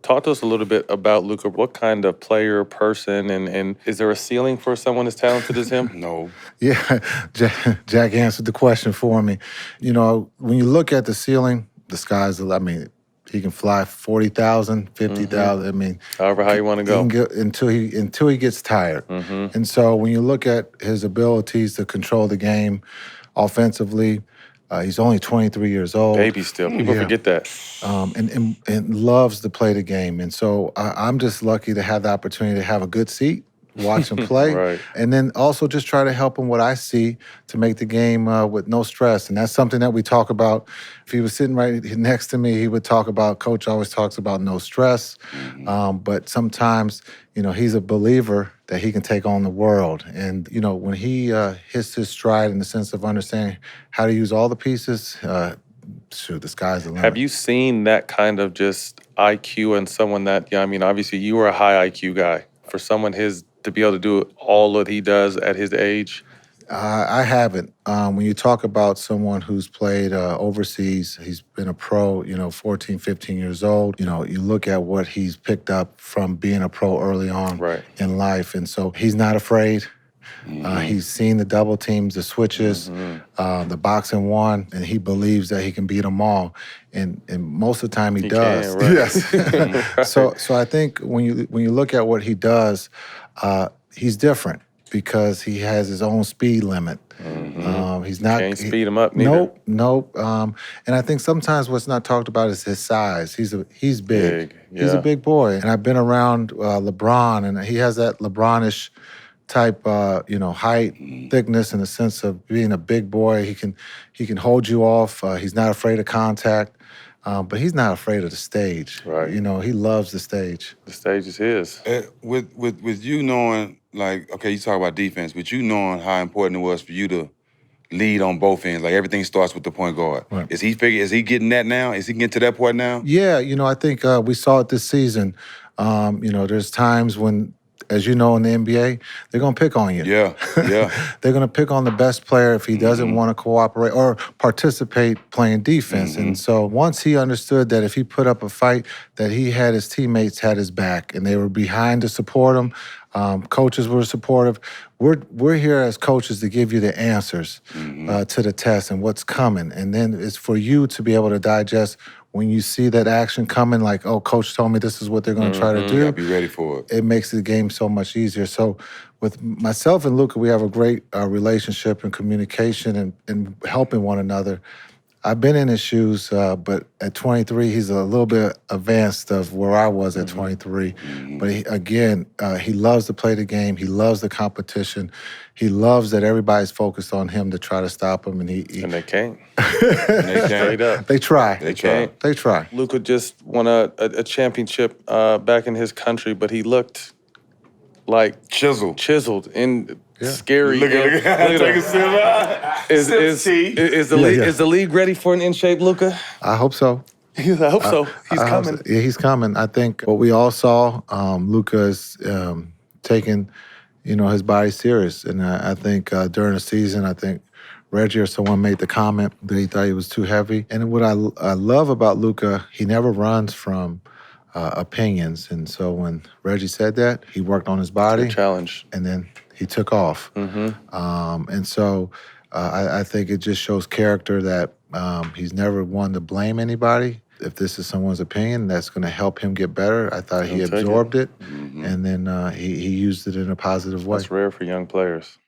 Talk to us a little bit about Luka. What kind of player, person, and is there a ceiling for someone as talented as him? No. Yeah, Jack answered the question for me. You know, when you look at the ceiling, the sky's the limit. I mean, he can fly 40,000, 50,000. I mean, However, how you want to he go. can get until he gets tired. And so when you look at his abilities to control the game offensively, he's only 23 years old. Baby still. People Yeah. forget that. And loves to play the game. And so I'm just lucky to have the opportunity to have a good seat, watch him play, Right. and then also just try to help him what I see to make the game with no stress. And that's something that we talk about. If he was sitting right next to me, he would talk about, Coach always talks about no stress. But sometimes, you know, he's a believer that he can take on the world. And, you know, when he hits his stride in the sense of understanding how to use all the pieces, shoot, the sky's the limit. Have you seen that kind of just IQ in someone that, yeah, I mean, obviously you were a high IQ guy. For someone to be able to do all that he does at his age? I haven't. When you talk about someone who's played overseas, he's been a pro, you know, 14, 15 years old. You know, you look at what he's picked up from being a pro early on in life. And so he's not afraid. He's seen the double teams, the switches, the boxing one, and he believes that he can beat them all. And most of the time he does. Can, right. Yes. Right. So I think when you look at what he does, he's different because he has his own speed limit. He's not Can't speed him up neither. Nope. And I think sometimes what's not talked about is his size. He's big. He's a yeah. big boy. And I've been around LeBron, and he has that LeBronish type, height, thickness, in the sense of being a big boy. He can hold you off. He's not afraid of contact, but he's not afraid of the stage. Right. You know, he loves the stage. The stage is his. With you knowing, like, okay, you talk about defense, but you knowing how important it was for you to lead on both ends. Like, everything starts with the point guard. Right. Is he getting that now? Is he getting to that point now? Yeah, you know, I think we saw it this season. There's times when, as you know, in the NBA, they're going to pick on you. Yeah. They're going to pick on the best player if he doesn't want to cooperate or participate playing defense. And so once he understood that if he put up a fight, that he had his teammates had his back and they were behind to support him. Coaches were supportive. We're here as coaches to give you the answers to the test and what's coming. And then it's for you to be able to digest when you see that action coming, like, oh, coach told me this is what they're going to try to do. You gotta be ready for it. It makes the game so much easier. So with myself and Luka, we have a great relationship and communication and helping one another. I've been in his shoes, but at 23, he's a little bit advanced of where I was at 23. But he loves to play the game. He loves the competition. He loves that everybody's focused on him to try to stop him. And they can't. Straight up. They try. They try. Luka just won a championship back in his country, but he looked like chiseled and scary. Look at take a sip. Is the league ready for an in-shape Luka? I hope so. I hope so. He's coming. Yeah, he's coming. I think what we all saw, Luka is taking, his body serious. And I think during the season, I think Reggie or someone made the comment that he thought he was too heavy. And what I love about Luka, he never runs from opinions. And so when Reggie said that, he worked on his body. Challenge. And then he took off. And so I think it just shows character that he's never one to blame anybody. If this is someone's opinion that's going to help him get better, I thought he absorbed it. And then he used it in a positive way. That's rare for young players.